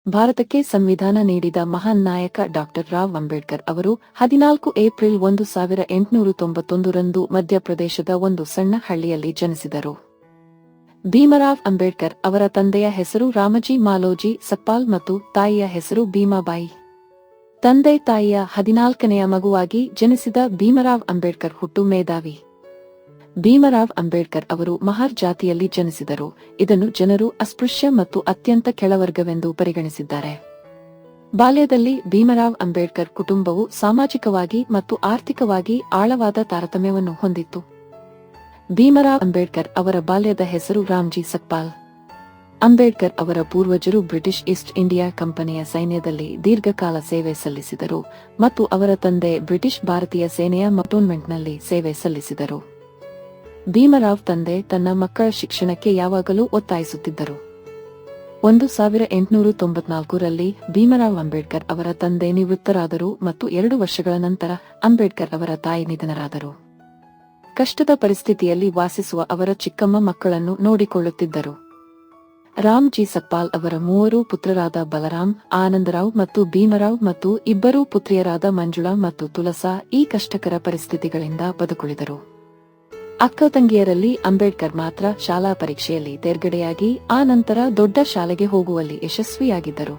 ಭಾರತಕ್ಕೆ ಸಂವಿಧಾನ ನೀಡಿದ ಮಹಾನ್ ನಾಯಕ ಡಾಕ್ಟರ್ ರಾವ್ ಅಂಬೇಡ್ಕರ್ ಅವರು 14 ಏಪ್ರಿಲ್ 1891ರಂದು ಮಧ್ಯಪ್ರದೇಶದ ಒಂದು ಸಣ್ಣ ಹಳ್ಳಿಯಲ್ಲಿ ಜನಿಸಿದರು. ಭೀಮರಾವ್ ಅಂಬೇಡ್ಕರ್ ಅವರ ತಂದೆಯ ಹೆಸರು ರಾಮಜಿ ಮಾಲೋಜಿ ಸಕ್ಪಾಲ್ ಮತ್ತು ತಾಯಿಯ ಹೆಸರು ಭೀಮಾಬಾಯಿ. ತಂದೆ ತಾಯಿಯ 14ನೆಯ ಮಗುವಾಗಿ ಜನಿಸಿದ ಭೀಮರಾವ್ ಅಂಬೇಡ್ಕರ್ ಹುಟ್ಟು ಮೇಧಾವಿ. ಭೀಮರಾವ್ ಅಂಬೇಡ್ಕರ್ ಅವರು ಮಹಾರ್ ಜಾತಿಯಲ್ಲಿ ಜನಿಸಿದರು. ಇದನ್ನು ಜನರು ಅಸ್ಪೃಶ್ಯ ಮತ್ತು ಅತ್ಯಂತ ಕೆಳವರ್ಗವೆಂದು ಪರಿಗಣಿಸಿದ್ದಾರೆ. ಬಾಲ್ಯದಲ್ಲಿ ಭೀಮರಾವ್ ಅಂಬೇಡ್ಕರ್ ಕುಟುಂಬವು ಸಾಮಾಜಿಕವಾಗಿ ಮತ್ತು ಆರ್ಥಿಕವಾಗಿ ಆಳವಾದ ತಾರತಮ್ಯವನ್ನು ಹೊಂದಿತ್ತು. ಭೀಮರಾವ್ ಅಂಬೇಡ್ಕರ್ ಅವರ ಬಾಲ್ಯದ ಹೆಸರು ರಾಮ್ಜಿ ಸಕ್ಪಾಲ್. ಅಂಬೇಡ್ಕರ್ ಅವರ ಪೂರ್ವಜರು ಬ್ರಿಟಿಷ್ ಈಸ್ಟ್ ಇಂಡಿಯಾ ಕಂಪನಿಯ ಸೈನ್ಯದಲ್ಲಿ ದೀರ್ಘಕಾಲ ಸೇವೆ ಸಲ್ಲಿಸಿದರು ಮತ್ತು ಅವರ ತಂದೆ ಬ್ರಿಟಿಷ್ ಭಾರತೀಯ ಸೇನೆಯ ಕಂಟೋನ್ಮೆಂಟ್ನಲ್ಲಿ ಸೇವೆ ಸಲ್ಲಿಸಿದರು. ಭೀಮರಾವ್ ತಂದೆ ತನ್ನ ಮಕ್ಕಳ ಶಿಕ್ಷಣಕ್ಕೆ ಯಾವಾಗಲೂ ಒತ್ತಾಯಿಸುತ್ತಿದ್ದರು. 1894ರಲ್ಲಿ ಭೀಮರಾವ್ ಅಂಬೇಡ್ಕರ್ ಅವರ ತಂದೆ ನಿವೃತ್ತರಾದರು ಮತ್ತು 2 ವರ್ಷಗಳ ನಂತರ ಅಂಬೇಡ್ಕರ್ ಅವರ ತಾಯಿ ನಿಧನರಾದರು. ಕಷ್ಟದ ಪರಿಸ್ಥಿತಿಯಲ್ಲಿ ವಾಸಿಸುವ ಅವರ ಚಿಕ್ಕಮ್ಮ ಮಕ್ಕಳನ್ನು ನೋಡಿಕೊಳ್ಳುತ್ತಿದ್ದರು. ರಾಮ್ಜಿ ಸಕ್ಪಾಲ್ ಅವರ 3 ಪುತ್ರರಾದ ಬಲರಾಮ್, ಆನಂದರಾವ್ ಮತ್ತು ಭೀಮರಾವ್ ಮತ್ತು 2 ಪುತ್ರಿಯರಾದ ಮಂಜುಳಾ ಮತ್ತು ತುಲಸಾ ಈ ಕಷ್ಟಕರ ಪರಿಸ್ಥಿತಿಗಳಿಂದ ಬದುಕುಳಿದರು. ಅಕ್ಕ ತಂಗಿಯರಲ್ಲಿ ಅಂಬೇಡ್ಕರ್ ಮಾತ್ರ ಶಾಲಾ ಪರೀಕ್ಷೆಯಲ್ಲಿ ತೇರ್ಗಡೆಯಾಗಿ ಆ ನಂತರ ದೊಡ್ಡ ಶಾಲೆಗೆ ಹೋಗುವಲ್ಲಿ ಯಶಸ್ವಿಯಾಗಿದ್ದರು.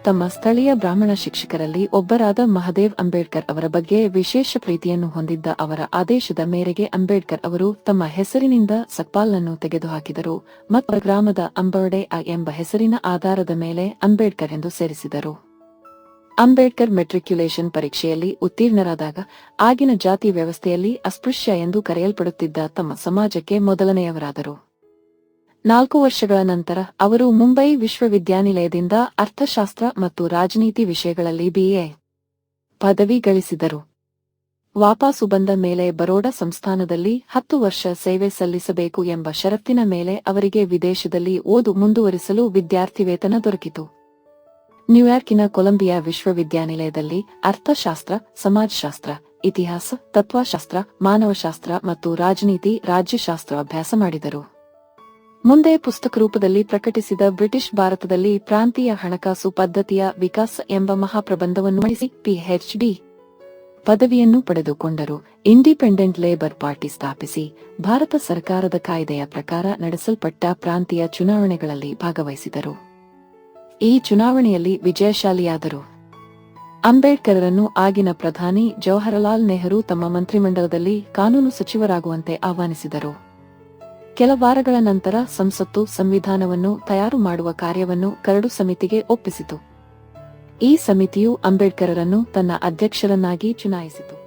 ತಮ್ಮ ಸ್ಥಳೀಯ ಬ್ರಾಹ್ಮಣ ಶಿಕ್ಷಕರಲ್ಲಿ ಒಬ್ಬರಾದ ಮಹದೇವ್ ಅಂಬೇಡ್ಕರ್ ಅವರ ಬಗ್ಗೆ ವಿಶೇಷ ಪ್ರೀತಿಯನ್ನು ಹೊಂದಿದ್ದ ಅವರ ಆದೇಶದ ಮೇರೆಗೆ ಅಂಬೇಡ್ಕರ್ ಅವರು ತಮ್ಮ ಹೆಸರಿನಿಂದ ಸಕ್ಪಾಲ್ನನ್ನು ತೆಗೆದುಹಾಕಿದರು ಮತ್ತು ಗ್ರಾಮದ ಅಂಬರ್ಡೆ ಎಂಬ ಹೆಸರಿನ ಆಧಾರದ ಮೇಲೆ ಅಂಬೇಡ್ಕರ್ ಎಂದು ಸೇರಿಸಿದರು. ಅಂಬೇಡ್ಕರ್ ಮೆಟ್ರಿಕ್ಯುಲೇಷನ್ ಪರೀಕ್ಷೆಯಲ್ಲಿ ಉತ್ತೀರ್ಣರಾದಾಗ ಆಗಿನ ಜಾತಿ ವ್ಯವಸ್ಥೆಯಲ್ಲಿ ಅಸ್ಪೃಶ್ಯ ಎಂದು ಕರೆಯಲ್ಪಡುತ್ತಿದ್ದ ತಮ್ಮ ಸಮಾಜಕ್ಕೆ ಮೊದಲನೆಯವರಾದರು. 4 ವರ್ಷಗಳ ನಂತರ ಅವರು ಮುಂಬೈ ವಿಶ್ವವಿದ್ಯಾನಿಲಯದಿಂದ ಅರ್ಥಶಾಸ್ತ್ರ ಮತ್ತು ರಾಜನೀತಿ ವಿಷಯಗಳಲ್ಲಿ BA ಪದವಿ ಗಳಿಸಿದರು. ವಾಪಸು ಬಂದ ಮೇಲೆ ಬರೋಡಾ ಸಂಸ್ಥಾನದಲ್ಲಿ 10 ವರ್ಷ ಸೇವೆ ಸಲ್ಲಿಸಬೇಕು ಎಂಬ ಷರತ್ತಿನ ಮೇಲೆ ಅವರಿಗೆ ವಿದೇಶದಲ್ಲಿ ಓದು ಮುಂದುವರಿಸಲು ವಿದ್ಯಾರ್ಥಿ ವೇತನ ದೊರಕಿತು. ನ್ಯೂಯಾರ್ಕಿನ ಕೊಲಂಬಿಯಾ ವಿಶ್ವವಿದ್ಯಾನಿಲಯದಲ್ಲಿ ಅರ್ಥಶಾಸ್ತ್ರ, ಸಮಾಜಶಾಸ್ತ್ರ, ಇತಿಹಾಸ, ತತ್ವಶಾಸ್ತ್ರ, ಮಾನವಶಾಸ್ತ್ರ ಮತ್ತು ರಾಜನೀತಿ ರಾಜ್ಯಶಾಸ್ತ್ರ ಅಭ್ಯಾಸ ಮಾಡಿದರು. ಮುಂದೆ ಪುಸ್ತಕ ರೂಪದಲ್ಲಿ ಪ್ರಕಟಿಸಿದ ಬ್ರಿಟಿಷ್ ಭಾರತದಲ್ಲಿ ಪ್ರಾಂತೀಯ ಹಣಕಾಸು ಪದ್ಧತಿಯ ವಿಕಾಸ ಎಂಬ ಮಹಾಪ್ರಬಂಧವನ್ನು ಮಂಡಿಸಿ PhD ಪದವಿಯನ್ನು ಪಡೆದುಕೊಂಡರು. ಇಂಡಿಪೆಂಡೆಂಟ್ ಲೇಬರ್ ಪಾರ್ಟಿ ಸ್ಥಾಪಿಸಿ ಭಾರತ ಸರ್ಕಾರದ ಕಾಯ್ದೆಯ ಪ್ರಕಾರ ನಡೆಸಲ್ಪಟ್ಟ ಪ್ರಾಂತೀಯ ಚುನಾವಣೆಗಳಲ್ಲಿ ಭಾಗವಹಿಸಿದರು. ಈ ಚುನಾವಣೆಯಲ್ಲಿ ವಿಜಯಶಾಲಿಯಾದರು. ಅಂಬೇಡ್ಕರರನ್ನು ಆಗಿನ ಪ್ರಧಾನಿ ಜವಾಹರಲಾಲ್ ನೆಹರು ತಮ್ಮ ಮಂತ್ರಿಮಂಡಲದಲ್ಲಿ ಕಾನೂನು ಸಚಿವರಾಗುವಂತೆ ಆಹ್ವಾನಿಸಿದರು. ಕೆಲ ವಾರಗಳ ನಂತರ ಸಂಸತ್ತು ಸಂವಿಧಾನವನ್ನು ತಯಾರು ಮಾಡುವ ಕಾರ್ಯವನ್ನು ಕರಡು ಸಮಿತಿಗೆ ಒಪ್ಪಿಸಿತು. ಈ ಸಮಿತಿಯು ಅಂಬೇಡ್ಕರರನ್ನು ತನ್ನ ಅಧ್ಯಕ್ಷರನ್ನಾಗಿ ಚುನಾಯಿಸಿತು.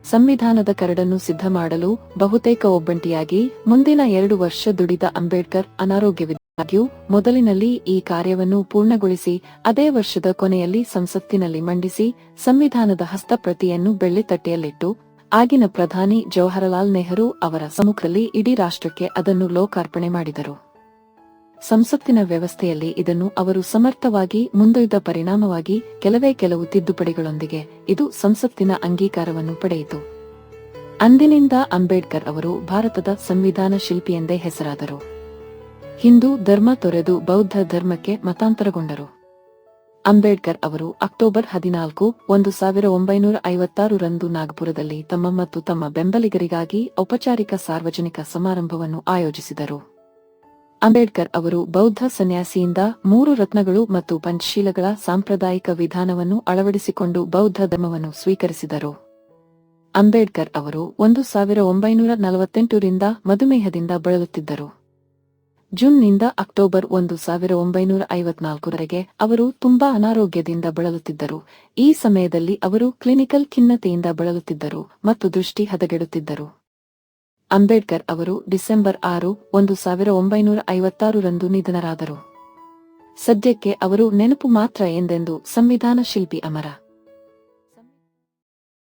ಸಂವಿಧಾನದ ಕರಡನ್ನು ಸಿದ್ಧ ಮಾಡಲು ಬಹುತೇಕ ಒಬ್ಬಂಟಿಯಾಗಿ ಮುಂದಿನ 2 ವರ್ಷ ದುಡಿದ ಅಂಬೇಡ್ಕರ್ ಅನಾರೋಗ್ಯವಿದ್ದಾಗ್ಯೂ ಮೊದಲಿನಲ್ಲಿ ಈ ಕಾರ್ಯವನ್ನು ಪೂರ್ಣಗೊಳಿಸಿ ಅದೇ ವರ್ಷದ ಕೊನೆಯಲ್ಲಿ ಸಂಸತ್ತಿನಲ್ಲಿ ಮಂಡಿಸಿ ಸಂವಿಧಾನದ ಹಸ್ತಪ್ರತಿಯನ್ನು ಬೆಳ್ಳಿತಟ್ಟೆಯಲ್ಲಿಟ್ಟು ಆಗಿನ ಪ್ರಧಾನಿ ಜವಾಹರಲಾಲ್ ನೆಹರು ಅವರ ಸಮ್ಮುಖದಲ್ಲಿ ಇಡೀ ರಾಷ್ಟ್ರಕ್ಕೆ ಅದನ್ನು ಲೋಕಾರ್ಪಣೆ ಮಾಡಿದರು. ಸಂಸತ್ತಿನ ವ್ಯವಸ್ಥೆಯಲ್ಲಿ ಇದನ್ನು ಅವರು ಸಮರ್ಥವಾಗಿ ಮುಂದೊಯ್ದ ಪರಿಣಾಮವಾಗಿ ಕೆಲವು ತಿದ್ದುಪಡಿಗಳೊಂದಿಗೆ ಇದು ಸಂಸತ್ತಿನ ಅಂಗೀಕಾರವನ್ನು ಪಡೆಯಿತು. ಅಂದಿನಿಂದ ಅಂಬೇಡ್ಕರ್ ಅವರು ಭಾರತದ ಸಂವಿಧಾನ ಶಿಲ್ಪಿಯೆಂದೇ ಹೆಸರಾದರು. ಹಿಂದೂ ಧರ್ಮ ತೊರೆದು ಬೌದ್ಧ ಧರ್ಮಕ್ಕೆ ಮತಾಂತರಗೊಂಡರು. ಅಂಬೇಡ್ಕರ್ ಅವರು ಅಕ್ಟೋಬರ್ 14, 1956ರಂದು ನಾಗಪುರದಲ್ಲಿ ತಮ್ಮ ಮತ್ತು ತಮ್ಮ ಬೆಂಬಲಿಗರಿಗಾಗಿ ಔಪಚಾರಿಕ ಸಾರ್ವಜನಿಕ ಸಮಾರಂಭವನ್ನು ಆಯೋಜಿಸಿದರು. ಅಂಬೇಡ್ಕರ್ ಅವರು ಬೌದ್ಧ ಸನ್ಯಾಸಿಯಿಂದ 3 ರತ್ನಗಳು ಮತ್ತು ಪಂಚಶೀಲಗಳ ಸಾಂಪ್ರದಾಯಿಕ ವಿಧಾನವನ್ನು ಅಳವಡಿಸಿಕೊಂಡು ಬೌದ್ಧ ಧರ್ಮವನ್ನು ಸ್ವೀಕರಿಸಿದರು. ಅಂಬೇಡ್ಕರ್ ಅವರು 1948ರಿಂದ ಮಧುಮೇಹದಿಂದ ಬಳಲುತ್ತಿದ್ದರು. ಜೂನ್ನಿಂದ ಅಕ್ಟೋಬರ್ 1954ವರೆಗೆ ಅವರು ತುಂಬಾ ಅನಾರೋಗ್ಯದಿಂದ ಬಳಲುತ್ತಿದ್ದರು. ಈ ಸಮಯದಲ್ಲಿ ಅವರು ಕ್ಲಿನಿಕಲ್ ಖಿನ್ನತೆಯಿಂದ ಬಳಲುತ್ತಿದ್ದರು ಮತ್ತು ದೃಷ್ಟಿ ಹದಗೆಡುತ್ತಿದ್ದರು. ಅಂಬೇಡ್ಕರ್ ಅವರು ಡಿಸೆಂಬರ್ 6, 1956ರಂದು ನಿಧನರಾದರು. ಸದ್ಯಕ್ಕೆ ಅವರು ನೆನಪು ಮಾತ್ರ ಎಂದೆಂದು ಸಂವಿಧಾನ ಶಿಲ್ಪಿ ಅಮರ.